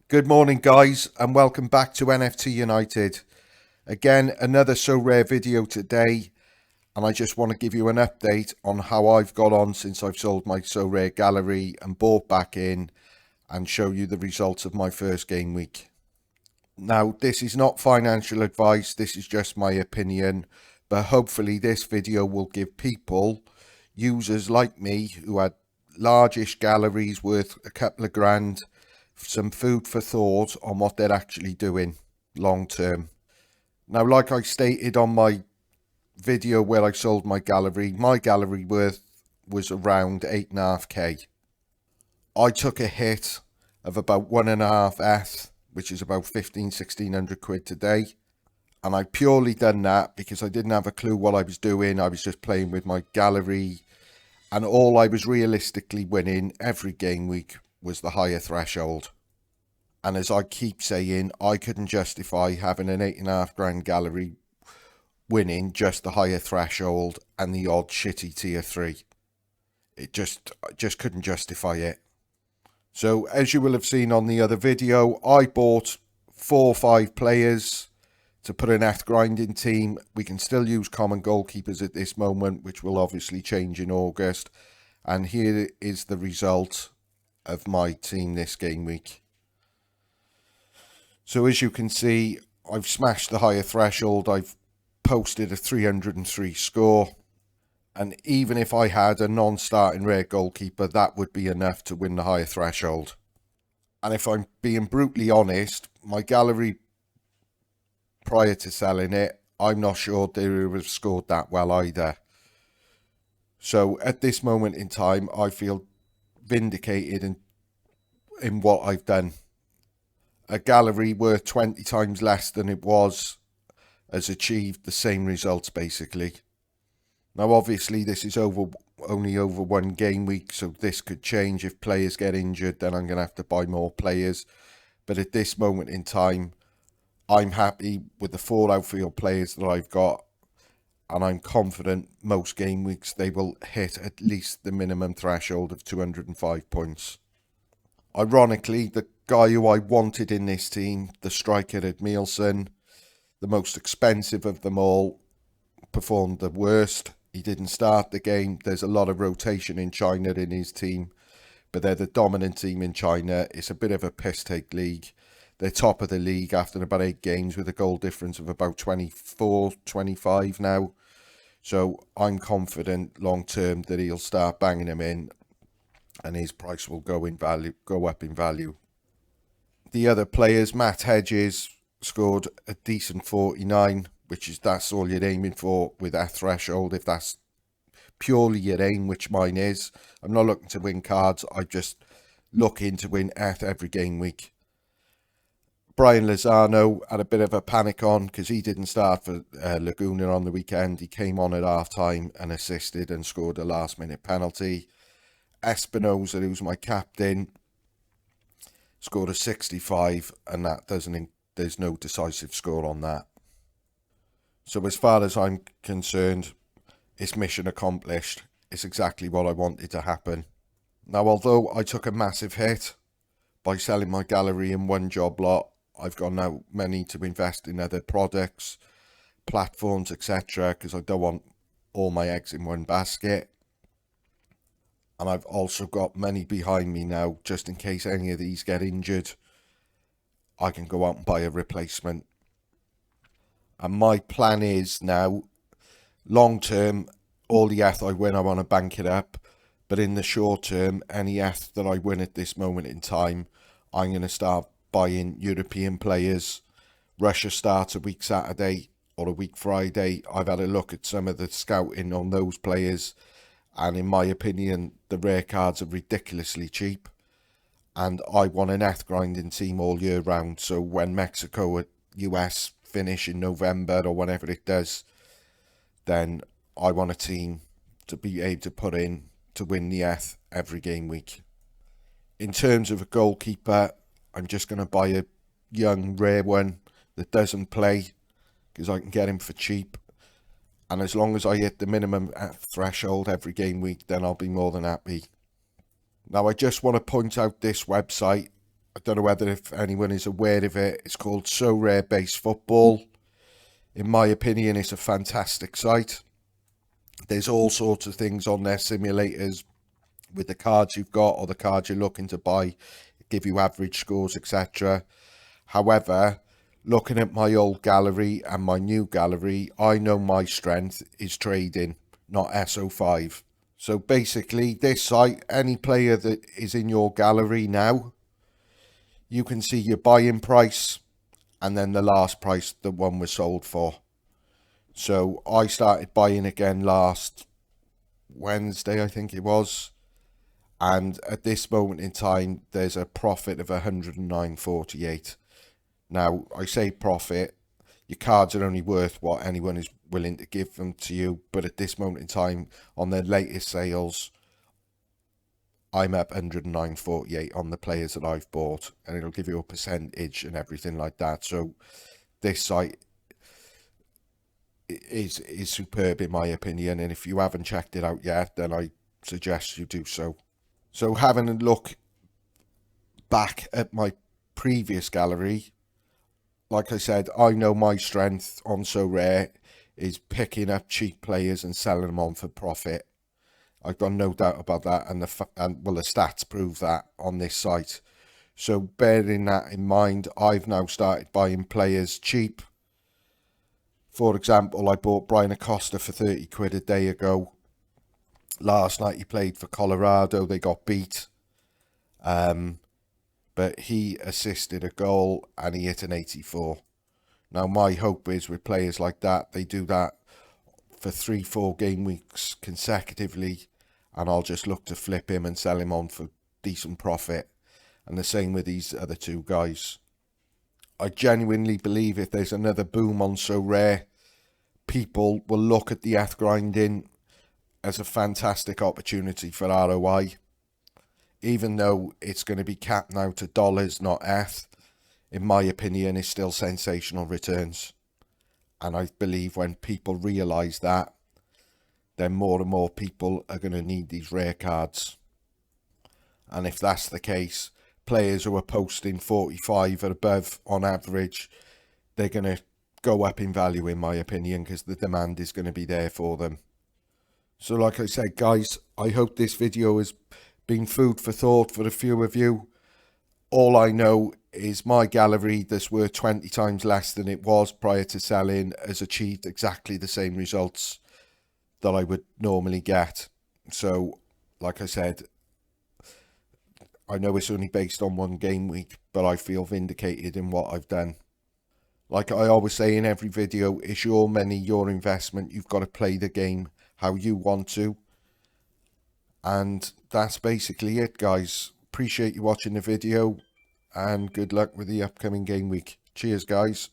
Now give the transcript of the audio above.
Good morning, guys, and welcome back to NFT United. Again, another So Rare video today, and I just want to give you an update on how I've got on since I've sold my So Rare gallery and bought back in, and show you the results of my first game week. Now, this is not financial advice, this is just my opinion, but hopefully this video will give people, users like me, who had largish galleries worth a couple of grand, some food for thought on what they're actually doing long term. Now, like I stated on my video where I sold my gallery worth was around 8.5k. I took a hit of about 1.5 ETH, which is about 1600 quid today, and I purely done that because I didn't have a clue what I was doing. I was just playing with my gallery, and all I was realistically winning every game week was the higher threshold. And as I keep saying, I couldn't justify having an 8.5 grand gallery winning just the higher threshold and the odd shitty tier 3. I just couldn't justify it. So as you will have seen on the other video, I bought 4 or 5 players to put an ETH grinding team. We can still use common goalkeepers at this moment, which will obviously change in August. And here is the result of my team this game week. So as you can see, I've smashed the higher threshold. I've posted a 303 score. And even if I had a non-starting rare goalkeeper, that would be enough to win the higher threshold. And if I'm being brutally honest, my gallery prior to selling it, I'm not sure they would have scored that well either. So at this moment in time, I feel vindicated in what I've done. A gallery worth 20 times less than it was has achieved the same results basically. Now obviously this is only over one game week, so this could change. If players get injured, then I'm going to have to buy more players. But at this moment in time, I'm happy with the 4 outfield players that I've got, and I'm confident most game weeks they will hit at least the minimum threshold of 205 points. Ironically, the guy who I wanted in this team, the striker Edmilson, the most expensive of them all, performed the worst. He didn't start the game. There's a lot of rotation in China in his team, but they're the dominant team in China. It's a bit of a piss-take league. They're top of the league after about 8 games with a goal difference of about 24, 25 now. So I'm confident long term that he'll start banging them in and his price will go up in value. The other players, Matt Hedges scored a decent 49, that's all you're aiming for with that threshold. If that's purely your aim, which mine is, I'm not looking to win cards. I just looking to win ETH every game week. Brian Lozano had a bit of a panic on because he didn't start for Laguna on the weekend. He came on at half time and assisted and scored a last minute penalty. Espinosa, who's my captain, scored a 65, and there's no decisive score on that. So as far as I'm concerned, it's mission accomplished. It's exactly what I wanted to happen. Now, although I took a massive hit by selling my gallery in one job lot, I've got now money to invest in other products, platforms, etc., because I don't want all my eggs in one basket. And I've also got money behind me now, just in case any of these get injured. I can go out and buy a replacement. And my plan is now, long term, all the ETH I win, I want to bank it up. But in the short term, any ETH that I win at this moment in time, I'm going to start buying European players. Russia starts a week Saturday or a week Friday. I've had a look at some of the scouting on those players, and in my opinion, the rare cards are ridiculously cheap. And I want an ETH grinding team all year round. So when Mexico or US finish in November or whenever it does, then I want a team to be able to put in to win the ETH every game week. In terms of a goalkeeper, I'm just going to buy a young rare one that doesn't play because I can get him for cheap. And as long as I hit the minimum threshold every game week, then I'll be more than happy. Now, I just want to point out this website. I don't know whether if anyone is aware of it. It's called Sorare Base Football. In my opinion, it's a fantastic site. There's all sorts of things on their simulators with the cards you've got or the cards you're looking to buy, give you average scores, etc. However, looking at my old gallery and my new gallery, I know my strength is trading, not SO5. So basically, this site, any player that is in your gallery now, you can see your buying price and then the last price the one was sold for. So I started buying again last Wednesday, I think it was. And at this moment in time, there's a profit of 109.48. Now, I say profit, your cards are only worth what anyone is willing to give them to you. But at this moment in time, on their latest sales, I'm up 109.48 on the players that I've bought. And it'll give you a percentage and everything like that. So this site is superb in my opinion. And if you haven't checked it out yet, then I suggest you do so. So having a look back at my previous gallery, like I said, I know my strength on Sorare is picking up cheap players and selling them on for profit. I've got no doubt about that, and the stats prove that on this site. So bearing that in mind, I've now started buying players cheap. For example, I bought Brian Acosta for 30 quid a day ago. Last night he played for Colorado. They got beat. But he assisted a goal and he hit an 84. Now my hope is with players like that, they do that for 3-4 game weeks consecutively, and I'll just look to flip him and sell him on for decent profit. And the same with these other two guys. I genuinely believe if there's another boom on Sorare, people will look at the ETH grinding as a fantastic opportunity for ROI. Even though it's going to be capped now to dollars, not ETH, in my opinion, is still sensational returns. And I believe when people realise that, then more and more people are going to need these rare cards. And if that's the case, players who are posting 45 or above on average, they're going to go up in value, in my opinion, because the demand is going to be there for them. So like I said, guys, I hope this video has been food for thought for a few of you. All I know is my gallery that's worth 20 times less than it was prior to selling has achieved exactly the same results that I would normally get. So like I said, I know it's only based on one game week, but I feel vindicated in what I've done. Like I always say in every video, it's your money, your investment. You've got to play the game how you want to. And that's basically it, guys. Appreciate you watching the video, and good luck with the upcoming game week. Cheers, guys.